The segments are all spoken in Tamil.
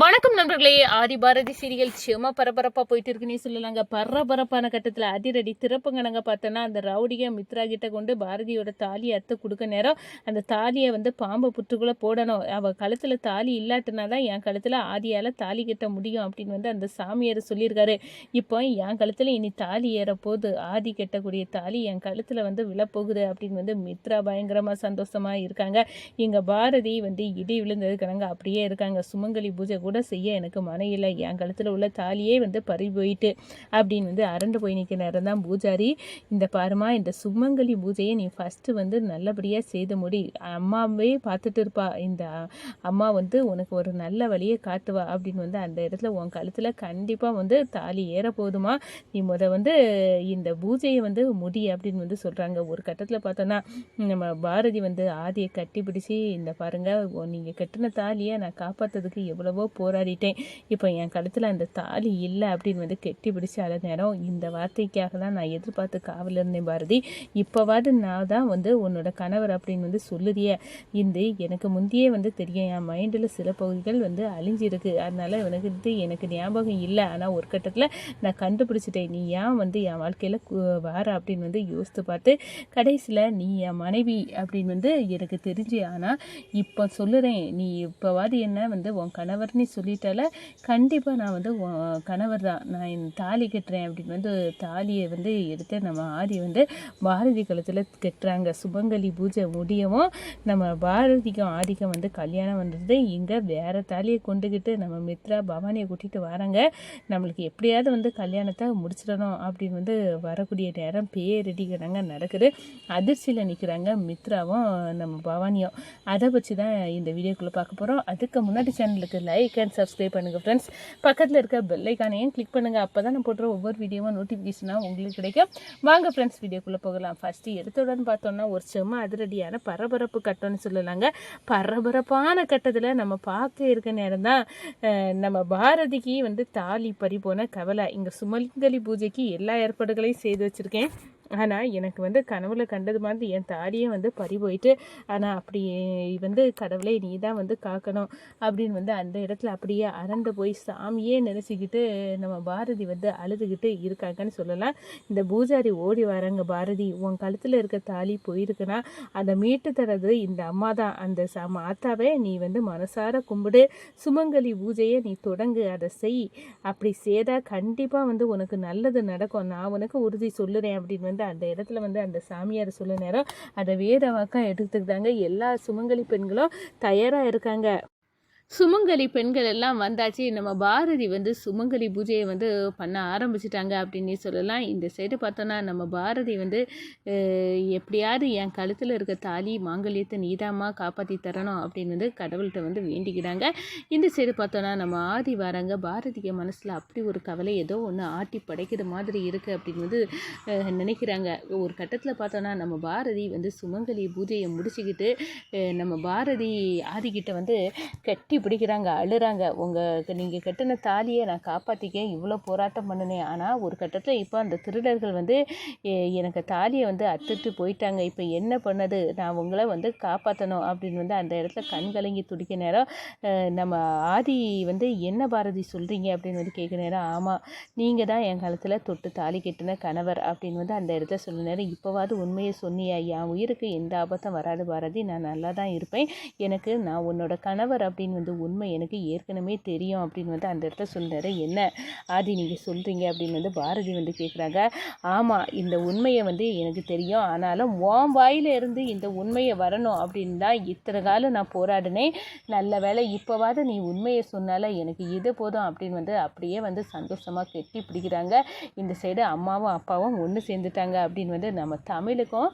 வணக்கம் நண்பர்களே. ஆதி பாரதி சீரியல் சும்மா பரபரப்பாக போயிட்டு இருக்குன்னே சொல்லலாங்க. பரபரப்பான கட்டத்தில் அதிரடி திறப்புங்க பார்த்தோன்னா, அந்த ரவுடியை மித்ரா கிட்ட கொண்டு பாரதியோட தாலியை அத்து கொடுக்க நேரம் அந்த தாலியை பாம்பு புற்றுக்குள்ளே போடணும். அவள் கழுத்தில் தாலி இல்லாட்டினா தான் என் கழுத்தில் ஆதியால் தாலி கட்ட முடியும் அப்படின்னு அந்த சாமியார் சொல்லியிருக்காரு. இப்போ என் கழுத்தில் இனி தாலி ஏறப்போகுது, ஆதி கட்டக்கூடிய தாலி என் கழுத்தில் விழப்போகுது அப்படின்னு மித்ரா பயங்கரமாக சந்தோஷமாக இருக்காங்க. இங்கே பாரதி இடி விழுந்ததுக்காங்க அப்படியே இருக்காங்க. சுமங்கலி பூஜை கூட செய்ய எனக்கு மன இல்லை, என் கழுத்தில் உள்ள தாலியே பறி போயிட்டு அப்படின்னு அரண்டு போய் நிற்க நேரம் தான் பூஜாரி, இந்த பாருமா இந்த சுமங்கலி பூஜையை நீ ஃபஸ்ட்டு நல்லபடியாக செய்து முடி, அம்மாவே பார்த்துட்டு இருப்பா, இந்த அம்மா உனக்கு ஒரு நல்ல வழியை காட்டுவா அப்படின்னு அந்த இடத்துல உன் கழுத்தில் கண்டிப்பாக தாலி ஏற போதுமா, நீ இந்த பூஜையை முடி அப்படின்னு சொல்கிறாங்க. ஒரு கட்டத்தில் பார்த்தோன்னா நம்ம பாரதி ஆதியை கட்டி பிடிச்சி, இந்த பாருங்கள் நீங்கள் கட்டின தாலியை நான் காப்பாற்றுறதுக்கு எவ்வளவோ போராடிட்டேன், இப்போ என் கழுத்தில் அந்த தாலி இல்லை அப்படின்னு கெட்டி பிடிச்சி அழ நேரம் இந்த வார்த்தைக்காக தான் நான் எதிர்பார்த்து காவல் இருந்தேன் பாரதி, இப்போவாது நான் தான் உன்னோட கணவர் அப்படின்னு சொல்லுறிய, எனக்கு முந்தையே தெரியும், என் மைண்டில் சில பகுதிகள் அழிஞ்சிருக்கு, அதனால எனக்கு ஞாபகம் இல்லை, ஆனால் ஒரு கட்டத்தில் நான் கண்டுபிடிச்சிட்டேன், நீ ஏன் என் வாழ்க்கையில் வார அப்படின்னு யோசித்து பார்த்து கடைசியில் நீ என் மனைவி அப்படின்னு எனக்கு தெரிஞ்சு, ஆனால் இப்போ சொல்லுறேன், நீ இப்போவாது என்ன உன் கணவர்னு சொல்லிட்டால கண்டிப்பாக நான் உன் கணவர் தான், நான் என் தாலி கட்டுறேன் அப்படின்னு தாலியை எடுத்து நம்ம ஆதி பாரதி கழுத்தில் கட்டுறாங்க. சுமங்கலி பூஜை முடியவும் நம்ம பாரதிக்கும் ஆதிக்கும் கல்யாணம் வந்தது. இங்கே வேறு தாலியை கொண்டுக்கிட்டு நம்ம மித்ரா பவானியை கூட்டிகிட்டு வராங்க. நம்மளுக்கு எப்படியாவது கல்யாணத்தை முடிச்சிடணும் அப்படின்னு வரக்கூடிய நேரம் பேரெடிக்கிறாங்க நடக்குது. அதிர்ச்சியில் நிற்கிறாங்க மித்ராவும் நம்ம பவானியும். அதை வச்சு தான் இந்த வீடியோக்குள்ளே பார்க்க போகிறோம். அதுக்கு முன்னாடி சேனலுக்கு லைக் அண்ட் சப்ஸ்கிரைப் பண்ணுங்கள் ஃப்ரெண்ட்ஸ். பக்கத்தில் இருக்க பெல் ஐக்கானையும் கிளிக் பண்ணுங்கள். அப்போ தான் நான் போடுற ஒவ்வொரு வீடியோவும் நோட்டிஃபிகேஷனாக உங்களுக்கு கிடைக்கும். வாங்க ஃப்ரெண்ட்ஸ் வீடியோக்குள்ளே போகலாம். ஃபஸ்ட்டு எடுத்தோடன்னு பார்த்தோன்னா ஒரு செம்ம அதிரடியான பரபரப்பு கட்டம்னு சொல்லலாங்க. பரபரப்பான கட்டத்தில் நம்ம பார்க்க இருக்க நேரம் தான் நம்ம பாரதிக்கு தாலி பறி போன கவலை. இங்கே சுமங்கலி பூஜைக்கு எல்லா ஏற்பாடுகளையும் செய்து வச்சுருக்கேன், ஆனால் எனக்கு கனவுல கண்டது மாதிரி என் தாலியே பறி போயிட்டு, ஆனால் அப்படி கடவுளை நீ தான் காக்கணும் அப்படின்னு அந்த இடத்துல அப்படியே அரண்டு போய் சாமியே நினைச்சிக்கிட்டு நம்ம பாரதி அழுதுகிட்டு இருக்காங்கன்னு சொல்லலாம். இந்த பூஜாரி ஓடி வராங்க. பாரதி, உன் கழுத்தில் இருக்க தாலி போயிருக்குன்னா அதை மீட்டு தரது இந்த அம்மா தான், அந்த ஆத்தாவே நீ மனசார கும்பிடு, சுமங்கலி பூஜையை நீ தொடங்கு, அதை செய், அப்படி செய்தா கண்டிப்பாக உனக்கு நல்லது நடக்கும், நான் உனக்கு உறுதி சொல்லுறேன் அப்படின்னு அந்த இடத்துல அந்த சாமியார் சொல்ல நேரம் அதை வேத வாக்கம் எடுத்துக்கிட்டாங்க. எல்லா சுமங்கலி பெண்களும் தயாராக இருக்காங்க. சுமங்கலி பெண்கள் எல்லாம் வந்தாச்சு. நம்ம பாரதி சுமங்கலி பூஜையை பண்ண ஆரம்பிச்சிட்டாங்க அப்படின்னு சொல்லலாம். இந்த சைடு பார்த்தோன்னா நம்ம பாரதி எப்படியாவது என் கழுத்தில் இருக்க தாலி மாங்கல்யத்தை நீதாமா காப்பாற்றி தரணும் அப்படின்னு கடவுள்கிட்ட வேண்டிக்கிறாங்க. இந்த சைடு பார்த்தோன்னா நம்ம ஆதி வராங்க. பாரதிக்கு மனசில் அப்படி ஒரு கவலை, ஏதோ ஒன்று ஆட்டி படைக்கிற மாதிரி இருக்குது அப்படின்னு நினைக்கிறாங்க. ஒரு கட்டத்தில் பார்த்தோன்னா நம்ம பாரதி சுமங்கலி பூஜையை முடிச்சுக்கிட்டு நம்ம பாரதி ஆதிக்கிட்ட கட்டி பிடிக்கிறாங்க, அழுறாங்க. நீங்கள் கட்டின தாலியை நான் காப்பாற்றிக்கேன், இவ்வளோ போராட்டம் பண்ணினேன், ஆனால் ஒரு கட்டத்தில் இப்போ அந்த திருடர்கள் எனக்கு தாலியை அத்துட்டு போயிட்டாங்க, இப்போ என்ன பண்ணது, நான் உங்களை காப்பாற்றணும் அப்படின்னு அந்த இடத்துல கண் கலங்கி துடிக்க நேரம் நம்ம ஆதி என்ன பாரதி சொல்கிறீங்க அப்படின்னு கேட்க நேரம், ஆமாம் நீங்கள் தான் என் காலத்தில் தொட்டு தாலி கட்டின கணவர் அப்படின்னு அந்த இடத்துல சொல்ல நேரம், இப்போவாது உண்மையை சொன்னியா, என் உயிருக்கு எந்த ஆபத்தும் வராது பாரதி, நான் நல்லா தான் இருப்பேன், எனக்கு நான் உன்னோட கணவர் அப்படின்னு உண்மை எனக்கு ஏற்கனவே தெரியும் அப்படின்னு அந்த இடத்த சொல்கிறாரு. என்ன ஆதி நீங்கள் சொல்கிறீங்க அப்படின்னு பாரதி கேட்குறாங்க. ஆமாம், இந்த உண்மையை எனக்கு தெரியும், ஆனாலும் உன் வாயில் இருந்து இந்த உண்மையை வரணும் அப்படின்னு தான் இத்தனை காலம் நான் போராடினேன், நல்ல வேலை இப்போவாது நீ உண்மையை சொன்னால எனக்கு இது போதும் அப்படின்னு அப்படியே சந்தோஷமாக கெட்டி பிடிக்கிறாங்க. இந்த சைடு அம்மாவும் அப்பாவும் ஒன்று சேர்ந்துட்டாங்க அப்படின்னு நம்ம தமிழுக்கும்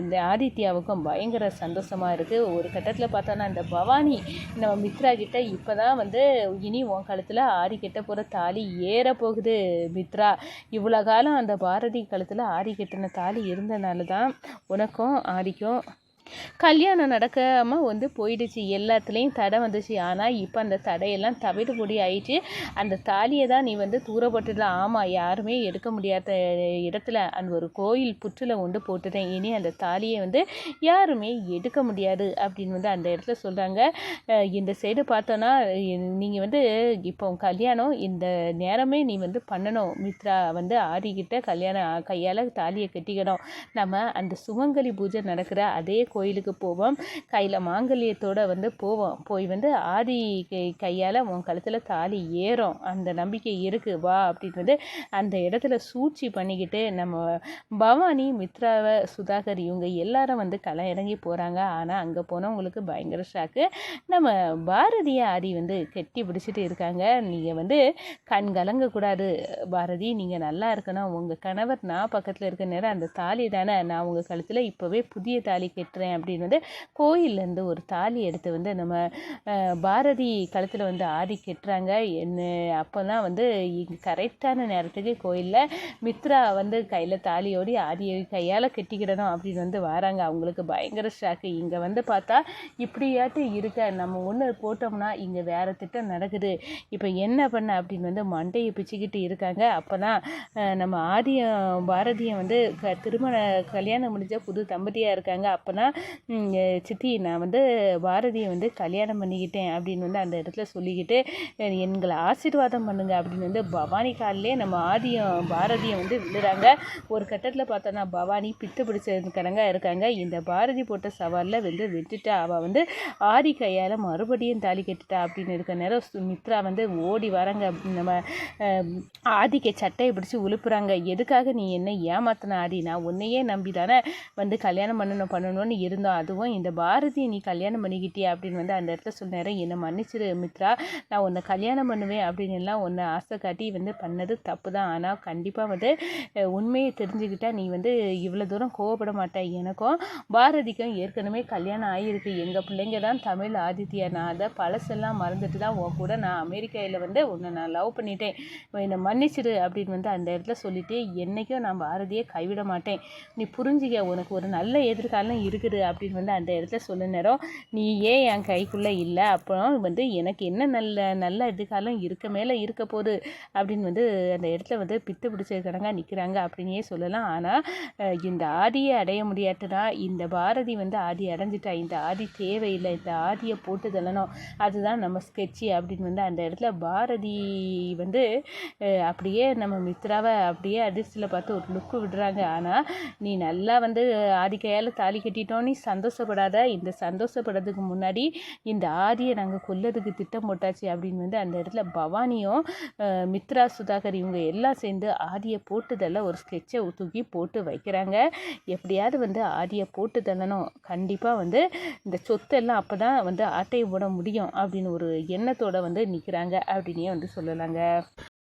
இந்த ஆதித்யாவுக்கும் பயங்கர சந்தோஷமாக இருக்குது. ஒரு கட்டத்தில் பார்த்தோன்னா இந்த பவானி நம்ம மித்ரா கிட்ட இப்போ தான் இனி உன் கழுத்தில் ஆரி கெட்ட போகிற தாலி ஏற போகுது மித்ரா, இவ்வளோ காலம் அந்த பாரதி கழுத்தில் ஆரி கெட்டின தாலி இருந்தனால தான் உனக்கும் ஆரிக்கும் கல்யாணம் நடக்காமல் வந்து போயிடுச்சு, எல்லாத்துலேயும் தடை வந்துச்சு. ஆனால் இப்போ அந்த தடையெல்லாம் தவிடுபொடி ஆயிடுச்சு. அந்த தாலியை தான் நீ வந்து தூரப்பட்டுடலாம். ஆமாம், யாருமே எடுக்க முடியாத இடத்துல அந்த ஒரு கோயில் புற்றில் கொண்டு போட்டுட்டேன். இனி அந்த தாலியை வந்து யாருமே எடுக்க முடியாது அப்படின்னு வந்து அந்த இடத்துல சொல்கிறாங்க. இந்த சைடு பார்த்தோன்னா நீங்கள் வந்து இப்போ கல்யாணம் இந்த நேரமே நீ வந்து பண்ணணும். மித்ரா வந்து ஆடிக்கிட்ட கல்யாணம் கையால் தாலியை கட்டிக்கணும். நம்ம அந்த சுமங்கலி பூஜை நடக்கிற அதே கோயிலுக்கு போவோம். கையில் மாங்கல்யத்தோடு வந்து போவோம். போய் வந்து ஆதி கையால் உன் கழுத்தில் தாலி ஏறும், அந்த நம்பிக்கை இருக்குது, வா அப்படின்றது அந்த இடத்துல சூழ்ச்சி பண்ணிக்கிட்டு நம்ம பவானி, மித்ராவை, சுதாகர் இவங்க எல்லாரும் வந்து களை இறங்கி போகிறாங்க. ஆனால் அங்கே போனவங்களுக்கு பயங்கர ஷாக்கு. நம்ம பாரதியை ஆதி வந்து கெட்டி பிடிச்சிட்டு இருக்காங்க. நீங்கள் வந்து கண் கலங்கக்கூடாது பாரதி, நீங்கள் நல்லா இருக்கணும். உங்கள் கணவர் நான் பக்கத்தில் இருக்க நேரம் அந்த தாலி தானே, நான் உங்கள் கழுத்தில் இப்போவே புதிய தாலி கட்டுறேன் அப்படின்னு வந்து கோயிலேருந்து ஒரு தாலி எடுத்து வந்து நம்ம பாரதி கழுத்தில் வந்து ஆடி கட்டுறாங்க. என்ன அப்போ தான் வந்து கரெக்டான நேரத்துக்கு கோயிலில் மித்ரா வந்து கையில் தாலியோடி ஆதியை கையால் கட்டிக்கிடணும் அப்படின்னு வந்து வராங்க. அவங்களுக்கு பயங்கர ஷாக்கு. இங்கே வந்து பார்த்தா இப்படியாட்டு இருக்க, நம்ம ஒன்று போட்டோம்னா இங்கே வேறு திட்டம் நடக்குது, இப்போ என்ன பண்ண அப்படின்னு வந்து மண்டையை பிச்சுக்கிட்டு இருக்காங்க. அப்போ தான் நம்ம ஆதியம் பாரதியம் வந்து திருமண கல்யாணம் முடிஞ்ச புது தம்பதியாக இருக்காங்க. அப்போ தான் சித்தி, நான் வந்து பாரதியை வந்து கல்யாணம் பண்ணிக்கிட்டேன் அப்படின்னு வந்து அந்த இடத்துல சொல்லிக்கிட்டு எங்களை ஆசீர்வாதம் பண்ணுங்க அப்படின்னு வந்து பவானி காலிலே நம்ம ஆதியம் பாரதியை வந்து விழுறாங்க. ஒரு கட்டத்தில் பார்த்தோன்னா பவானி பித்து பிடிச்சதுக்கடங்க இருக்காங்க. இந்த பாரதி போட்ட சவாலில் வந்து விட்டுட்டா, அவள் வந்து ஆதி கையால் மறுபடியும் தாலி கட்டிட்டா அப்படின்னு இருக்க நேரம் மித்ரா வந்து ஓடி வராங்க. நம்ம ஆதிக்க சட்டையை பிடிச்சி உழுப்புறாங்க. எதுக்காக நீ என்ன ஏமாத்தின ஆதி, நான் உன்னையே நம்பி தானே வந்து கல்யாணம் பண்ணணும்னு இருந்தோம், அதுவும் இந்த பாரதியை நீ கல்யாணம் பண்ணிக்கிட்டியா அப்படின்னு வந்து அந்த இடத்துல சொன்னார். என்னை மன்னிச்சிரு மித்ரா, நான் உன்னை கல்யாணம் பண்ணுவேன் அப்படின்னு எல்லாம் உன்னை ஆசை காட்டி வந்து பண்ணது தப்பு தான். ஆனால் கண்டிப்பாக வந்து உண்மையை தெரிஞ்சுக்கிட்டா நீ வந்து இவ்வளோ தூரம் கோவப்பட மாட்டேன். எனக்கும் பாரதிக்கும் ஏற்கனவே கல்யாணம் ஆகியிருக்கு. எங்கள் பிள்ளைங்க தான் தமிழ் ஆதித்யா. நான் அதை பழசெல்லாம் மறந்துட்டு தான் உன் கூட நான் அமெரிக்காவில் வந்து உன்னை நான் லவ் பண்ணிட்டேன், என்னை மன்னிச்சிரு அப்படின்னு வந்து அந்த இடத்துல சொல்லிட்டு, என்றைக்கும் நான் பாரதியை கைவிட மாட்டேன், நீ புரிஞ்சிக்க, உனக்கு ஒரு நல்ல எதிர்காலம் இருக்குது அப்படின்னு வந்து அந்த இடத்துல சொல்ல நேரம், நீ ஏன் என் கைக்குள்ளே இல்லை, அப்புறம் வந்து எனக்கு என்ன நல்ல எதிர்காலம் இருக்க மேலே இருக்க போகுது அப்படின்னு வந்து அந்த இடத்துல வந்து பித்து பிடிச்சிருக்கிறாங்க நிற்கிறாங்க அப்படின்னே சொல்லலாம். ஆனால் இந்த ஆதியை அடைய முடியாட்டுனா, இந்த பாரதி வந்து ஆதி அடைஞ்சிட்டா, இந்த ஆதி தேவையில்லை, இந்த ஆதியை போட்டு தள்ளணும், அதுதான் நம்ம ஸ்கெட்சி அப்படின்னு வந்து அந்த இடத்துல பாரதி வந்து அப்படியே நம்ம மித்ராவை அப்படியே அதிர்ச்சியில் பார்த்து ஒரு லுக்கு விடுறாங்க. ஆனால் நீ நல்லா வந்து ஆதி கையால் தாலி கட்டிட்டோம், நீ சந்தோஷப்படாத, இந்த சந்தோஷப்படுறதுக்கு முன்னாடி இந்த ஆதியை நாங்கள் கொல்லதுக்கு திட்டம் போட்டாச்சு அப்படின்னு வந்து அந்த இடத்துல பவானியும் மித்ரா, சுதாகர் இவங்க எல்லாம் சேர்ந்து ஆதியை போட்டுதல்ல ஒரு ஸ்கெட்சை தூக்கி போட்டு வைக்கிறாங்க. எப்படியாவது வந்து ஆதியை போட்டு தள்ளணும், கண்டிப்பாக வந்து இந்த சொத்தெல்லாம் அப்போ தான் வந்து ஆட்டையை போட முடியும் அப்படின்னு ஒரு எண்ணத்தோடு வந்து நிற்கிறாங்க அப்படின்னே வந்து சொல்லலாங்க.